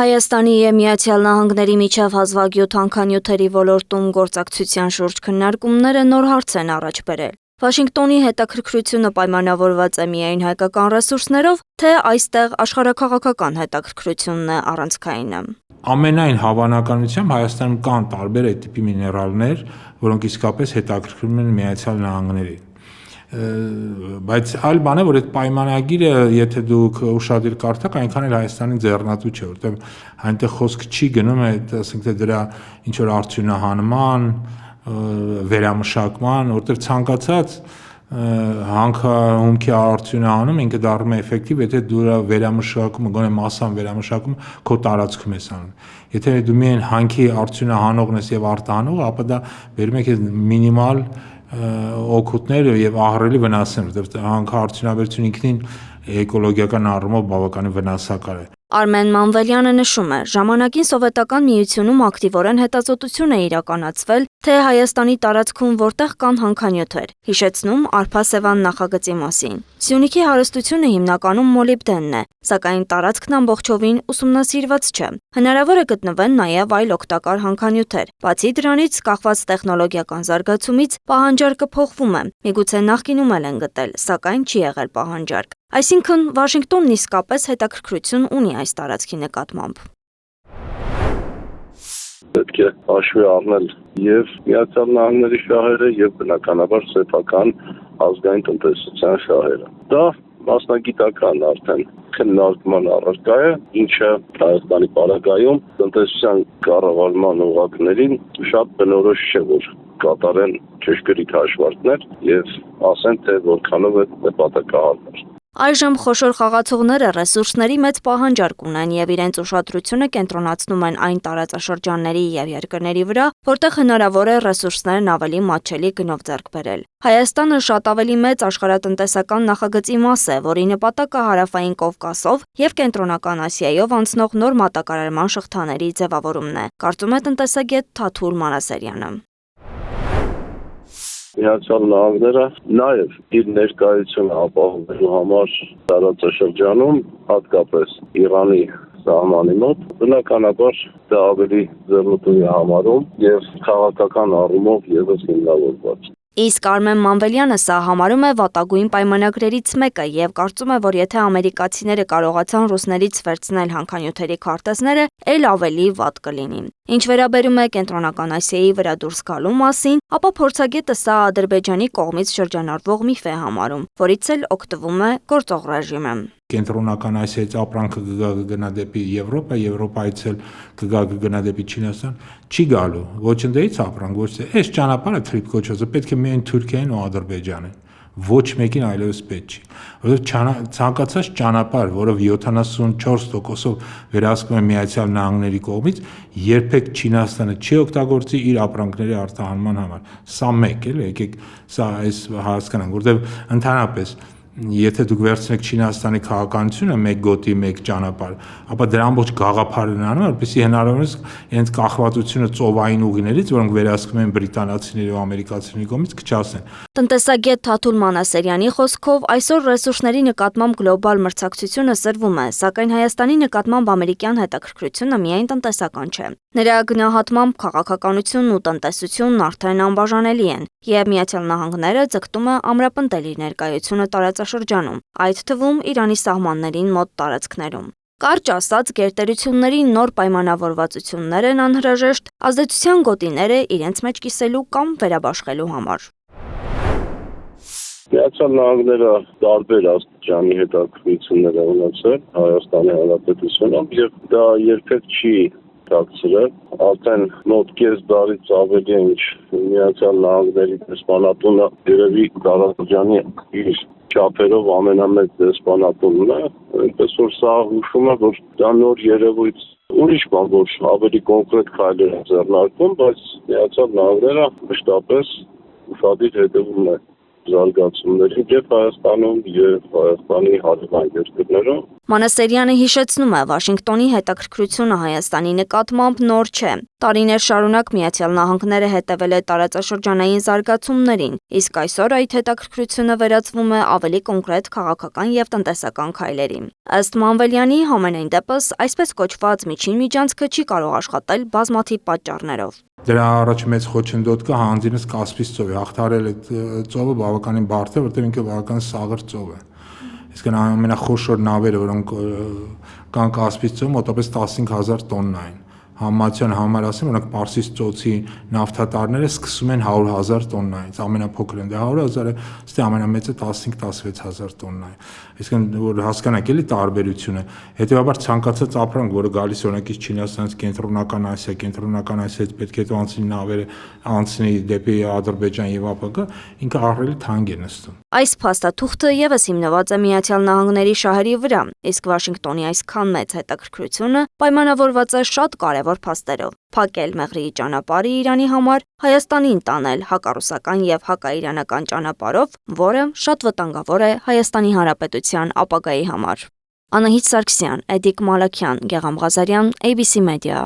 Հայաստանի և Միացյալ Նահանգների միջև հազվագյուտ հանքանյութերի ոլորտում գործակցության շուրջ քննարկումները նոր հարց են առաջ բերել։ Վաշինգտոնի հետաքրքրությունը պայմանավորված է միայն հայկական ռեսուրսներով, թե այստեղ աշխարհաքաղաքական հետաքրքրությունն է առանցքայինը։ Ամենայն հավանականությամբ Հայաստանում կան տարբեր այդ տիպի միներալներ, որոնք իսկապես հետաքրքրում են Միացյալ Նահանգներին։ Բայց այլ բան է, որ այդ պայմանագիրը, եթե դուք ուշադիր կարդաք, այնքան էլ Հայաստանի ձեռնատու չէ, որտեղ այնտեղ խոսքը չի գնում ասենք թե դրա ինչ որ արդյունահանման, վերամշակման, որտեղ ցանկացած հանքահումքի արդյունահանում ինքը դառնում է էֆեկտիվ, եթե դու դրա վերամշակումը, գոնե մասսան վերամշակումը քո տարածքում ես անում։ Եթե դու միայն հանքի արդյունահանողն ես եւ արտահանողը, ապա դա բերում է քեզ մինիմալ օգուտներ եւ ահռելի վնասներ, որտեղ հանքարդյունաբերությունը ինքնին էկոլոգիական առումով բավականին վնասակար է։ Արմեն Մանվելյանը նշում է, ժամանակին Սովետական Միությունում ակտիվորեն հետազոտություն է իրականացվել, թե Հայաստանի տարածքում որտեղ կան հանքանյութեր, հիշեցնում Արփա-Սևան նախագծի մասին։ Սյունիքի հարստությունը հիմնականում մոլիբդենն է, սակայն տարածքն ամբողջովին ուսումնասիրված չէ։ Հնարավոր է գտնվեն նաև այլ օգտակար հանքանյութեր։ Բացի դրանից, կախված տեխնոլոգիական զարգացումից, պահանջարկը փոխվում է։ Միգուցե նախկինում էլ են գտել, սակայն չի եղել պահանջարկ։ Այսինքն, Վաշինգտոնն իսկապես հետաքրքրություն ունի այս տարածքի նկատմամբ։ Պետք է հաշվի առնել եւ Միացյալ Նահանգների շահերը եւ բնականաբար սեփական ազգային տնտեսության շահերը։ Դա մասնագիտական արդեն քննարկման առարկա է, ինչը Հայաստանի պարագայում տնտեսության կառավարման ուղղակներին շատ բնորոշ չէ, որ կատարեն ճշգրիտ հաշվարկներ եւ ասեն, թե որքանով է նպատակահարմար։ Այժմ խոշոր խաղացողները ռեսուրսների մեծ պահանջարկ ունեն եւ իրենց ուշադրությունը կենտրոնացնում են այն տարածաշրջանների եւ երկրների վրա, որտեղ հնարավոր է ռեսուրսներն ավելի մատչելի գնով ձեռք բերել։ Հայաստանը շատ ավելի մեծ աշխարհատնտեսական նախագծի մաս է, որի նպատակը Հարավային Կովկասով եւ Կենտրոնական Ասիայով անցնող նոր մատակարարման շղթաների ձևավորումն է, կարծում է տնտեսագետ Թաթուլ Մանասարյանը։ Միացյալ Նահանգները նաև իր ներկայությունը ապահովելու համար տարածաշրջանում, հատկապես Իրանի սահմանի մոտ, բնականաբար դա ավելի ձեռնտու է համարում եւ քաղաքական առումով եւս հիմնավորված։ Իսկ Արմեն Մանվելյանը սա համարում է վատագույն պայմանագրերից մեկը եւ կարծում է, որ եթե ամերիկացիները կարողացան ռուսներից վերցնել հանքանյութերի քարտեզները, ել ավելի վատ կլինի։ Ինչ վերաբերում է Կենտրոնական Ասիայի վրա դուրս գալու մասին, ապա փորձագետը սա Ադրբեջանի կողմից շրջանառվող միֆ է համարում, որից էլ օգտվում է գործող ռեժիմը։ Կենտրոնական Ասիայից ապրանքը կգնա դեպի Եվրոպա, Եվրոպայից էլ կգնա դեպի Չինաստան, չի գալու։ Ոչ ընդդեից ապրանք, ոչ թե այս ճանապարհը թրիփ կոչվածը պետք է միայն Թուրքիային ու Ադրբեջանին։ Ոչ մեկին այլևս պետք չի։ Որովհետև ցանկացած ճանապարհ, որով 74%-ով վերահսկվում է Միացյալ Նահանգների կողմից, երբեք Չինաստանը չի օգտագործի իր ապրանքների արտահանման համար։ Սա մեկ է, եկեք սա այս հասկանանք, որովհետև ընդհանրապես եթե դուք վերցնեք Չինաստանի քաղաքականությունը մեկ գոտի, մեկ ճանապարհ, ապա դրա ամբողջ գաղափարն անում է, որպեսզի հնարավորինս իրենց կախվածությունը ծովային ուղիներից, որոնք վերահսկվում են բրիտանացիների ու ամերիկացիների կողմից, կչացնեն։ Տնտեսագետ Թաթուլ Մանասարյանի խոսքով այսօր ռեսուրսների նկատմամբ գլոբալ մրցակցությունը սրվում է, սակայն Հայաստանի նկատմամբ ամերիկյան հետաքրքրությունը միայն տնտեսական չէ։ Նրա գնահատմամբ քաղաքականությունն ու տնտեսությունն արդեն անբաժանելի են, եւ Միացյալ Նահանգները ձգտում է ամրապնդել իր ներկայությունը տարածաշրջանում, այդ թվում Իրանի սահմաններին մոտ տարածքներում։ Կարճ ասած, գերտերությունների նոր պայմանավորվածություններ են անհրաժեշտ ազդեցության գոտիները իրենց մեջ կիսելու կամ վերաբաշխելու համար։ Միացյալ Նահանգները տարբեր աստիճանի հետաքրքրություններ է ունեցել Հայաստանի Հանրապետությունում եւ դա երբեք չի դարձրել, արդեն մոտ կես դարից ավելի է, ինչ Միացյալ Նահանգների դեսպանատունը երևի տարածաշրջանի իր չափերով ամենամեծ դեսպանատունն է, այնպես որ սա հուշում է, որ դա նոր երևույթ, ուրիշ բան, որ ավելի կոնկրետ քայլեր են ձեռնարկվում, բայց Միացյալ Նահանգները մշտապես ուշադիր հետևում է զարգացումների եւ Հայաստանում եւ Հայաստանի հարևան երկրներում։ Մանասերյանը հիշեցնում է, Վաշինգտոնի հետաքրքրությունը Հայաստանի նկատմամբ նոր չէ։ Տարիներ շարունակ Միացյալ Նահանգները հետևել է տարածաշրջանային զարգացումներին, իսկ այսօր այդ հետաքրքրությունը վերածվում է ավելի կոնկրետ քաղաքական եւ տնտեսական քայլերի։ Ըստ Մանվելյանի, համենայն դեպս, այսպես կոչված միջին միջանցքը չի կարող աշխատել բազմաթիվ պատճառներով։ Դրա առաջ մեծ խոչընդոտ կա հանձինս Կասպից ծովի, հաղթարել այդ ծովը բավականին բարդ է, որտեղ ինքը բավական սաղր ծով է։ Իսկ ամենախոշոր նավերը, որոնք կան Կասպից ծովում, մոտավորապես 15000 տոննա են։ Համացան համար ասեմ, որոնք Պարսից ծոցի նավթատարները սկսում են 100,000 տոննայից, ամենափոքրն դա 100,000-ը, ստե ամենամեծը 15-16000 տոննա է։ Այսինքն որ հասկանաք էլի տարբերությունը։ Հետևաբար ցանկացած ապրանք, որը գալիս օրինակից Չինաստանից, Կենտրոնական Ասիայից պետք է անցնի նավերը, անցնի դեպի Ադրբեջան եւ ԱՊԿ, ինքը ահռելի թանկ է նստում։ Այս փաստաթուղթը եւս հիմնված է Միացյալ Նահանգների շահերի վրա, իսկ Վաշինգտոնի այսքան մեծ հետաքրքրությունը պայմանավորված է շատ կարևոր փաստերով. փակել Մեղրիի ճանապարհը Իրանի համար, Հայաստանին տանել հակառուսական եւ հակաիրանական ճանապարհով, որը շատ վտանգավոր է Հայաստանի Հանրապետության ապագայի համար։ Անահիտ Սարգսյան, Էդիկ Մալաքյան, Գեղամ Ղազարյան, ABC Media։